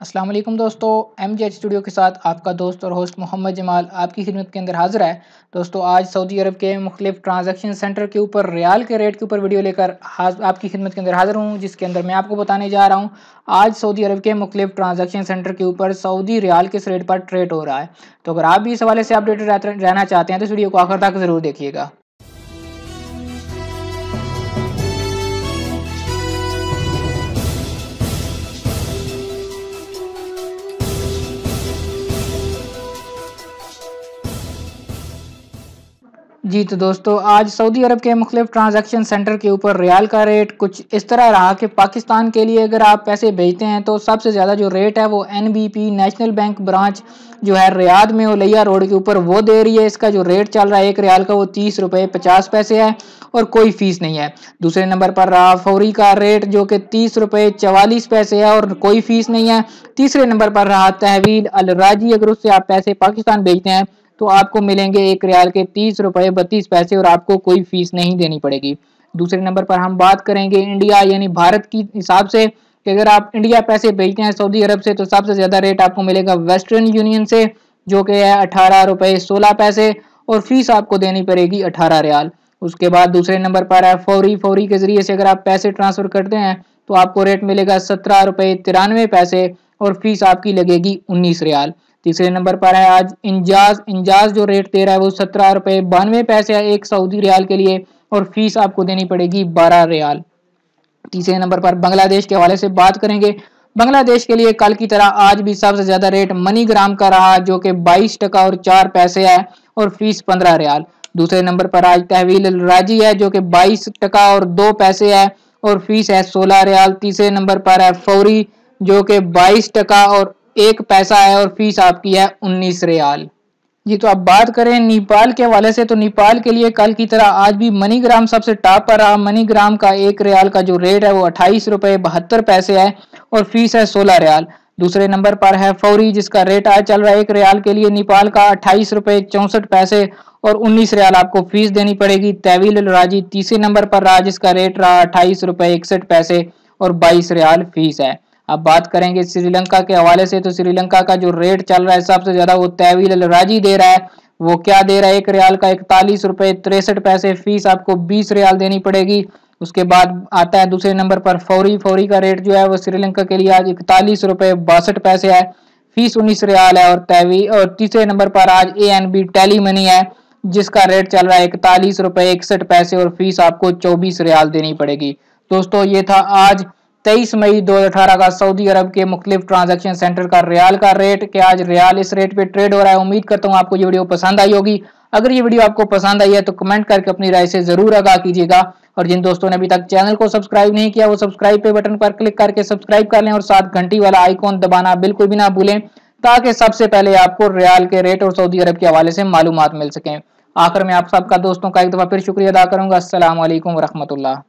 अस्सलाम वालेकुम दोस्तों, MJ स्टूडियो के साथ आपका दोस्त और होस्ट मोहम्मद जमाल आपकी खिदमत के अंदर हाजिर है। दोस्तों आज सऊदी अरब के मुख्तलिफ ट्रांजैक्शन सेंटर के ऊपर रियाल के रेट के ऊपर वीडियो लेकर आपकी खिदमत के अंदर हाजिर हूँ, जिसके अंदर मैं आपको बताने जा रहा हूँ आज सऊदी अरब के मुख्तलिफ ट्रांजैक्शन सेंटर के ऊपर सऊदी रियाल किस रेट पर ट्रेड हो रहा है। तो अगर आप भी इस हवाले से अपडेटेड रहना चाहते हैं तो इस वीडियो को आखिर तक ज़रूर देखिएगा। जी तो दोस्तों आज सऊदी अरब के मुख्तलिफ ट्रांजैक्शन सेंटर के ऊपर रियाल का रेट कुछ इस तरह रहा कि पाकिस्तान के लिए अगर आप पैसे भेजते हैं तो सबसे ज़्यादा जो रेट है वो NBP नेशनल बैंक ब्रांच जो है रियाद में उलैया रोड के ऊपर वो दे रही है। इसका जो रेट चल रहा है एक रियाल का वो 30 रुपये 50 पैसे है और कोई फीस नहीं है। दूसरे नंबर पर रहा फौरी का रेट जो कि 30 रुपये 44 पैसे है और कोई फीस नहीं है। तीसरे नंबर पर रहा तहवील अल राजी, अगर उससे आप पैसे पाकिस्तान भेजते हैं तो आपको मिलेंगे एक रियाल के 30 रुपये 32 पैसे और आपको कोई फीस नहीं देनी पड़ेगी। दूसरे नंबर पर हम बात करेंगे इंडिया यानी भारत की हिसाब से कि अगर आप इंडिया पैसे भेजते हैं सऊदी अरब से तो सबसे ज़्यादा रेट आपको मिलेगा वेस्टर्न यूनियन से जो कि है 18 रुपये 16 पैसे और फीस आपको देनी पड़ेगी 18 रियाल। उसके बाद दूसरे नंबर पर है फौरी के ज़रिए से अगर आप पैसे ट्रांसफ़र करते हैं तो आपको रेट मिलेगा 17 रुपये 93 पैसे और फीस आपकी लगेगी 19 रियाल। तीसरे नंबर पर है आज इंजाज जो रेट दे रहा है वो 17 रुपये 92 पैसे है एक सऊदी रियाल के लिए और फीस आपको देनी पड़ेगी 12 रियाल। तीसरे नंबर पर बांग्लादेश के हवाले से बात करेंगे। बांग्लादेश के लिए कल की तरह आज भी सबसे ज्यादा रेट मनीग्राम का रहा जो कि 22 टका और 4 पैसे है और फीस 15 रियाल। दूसरे नंबर पर आज तहवील राजी है जो कि 22 टका और 2 पैसे है और फीस है 16 रियाल। तीसरे नंबर पर है फौरी जो कि 22 टका और 1 पैसा है और फीस आपकी है 19 रियाल। जी तो अब बात करें नेपाल के हवाले से तो नेपाल के लिए कल की तरह आज भी मनीग्राम सबसे टॉप पर रहा। मनीग्राम का एक रियाल का जो रेट है वो 28 रुपये 72 पैसे है और फीस है 16 रियाल। दूसरे नंबर पर है फौरी जिसका रेट आज चल रहा है एक रियाल के लिए नेपाल का 28 रुपये 64 पैसे और 19 रियाल आपको फीस देनी पड़ेगी। तहवील राजी तीसरे नंबर पर रहा जिसका रेट रहा 28 रुपये 61 पैसे और 22 रियाल फीस है। अब बात करेंगे श्रीलंका के हवाले से तो श्रीलंका का जो रेट चल रहा है सबसे ज्यादा वो तहवील राजी दे रहा है। वो क्या दे रहा है एक रियाल का 41 रुपये 63 पैसे, फीस आपको 20 रियाल देनी पड़ेगी। उसके बाद आता है दूसरे नंबर पर फौरी का रेट जो है वो श्रीलंका के लिए आज 41 रुपये 62 पैसे है, फीस 19 रियाल है। और तीसरे नंबर पर आज ANB टेली मनी है जिसका रेट चल रहा है 41 रुपये 61 पैसे और फीस आपको 24 रियाल देनी पड़ेगी। दोस्तों ये था आज 23 मई 2018 का सऊदी अरब के मुख्तलिफ ट्रांजैक्शन सेंटर का रियाल का रेट कि आज रियाल इस रेट पे ट्रेड हो रहा है। उम्मीद करता हूँ आपको ये वीडियो पसंद आई होगी। अगर ये वीडियो आपको पसंद आई है तो कमेंट करके अपनी राय से जरूर आगाह कीजिएगा और जिन दोस्तों ने अभी तक चैनल को सब्सक्राइब नहीं किया वो सब्सक्राइब पे बटन पर क्लिक करके सब्सक्राइब कर लें और साथ घंटी वाला आइकॉन दबाना बिल्कुल भी ना भूलें ताकि सबसे पहले आपको रियाल के रेट और सऊदी अरब के हवाले से मालूमात मिल सकें। आखिर में आप सबका दोस्तों का एक दफा फिर शुक्रिया अदा करूंगा। अस्सलाम वालेकुम रहमतुल्लाह।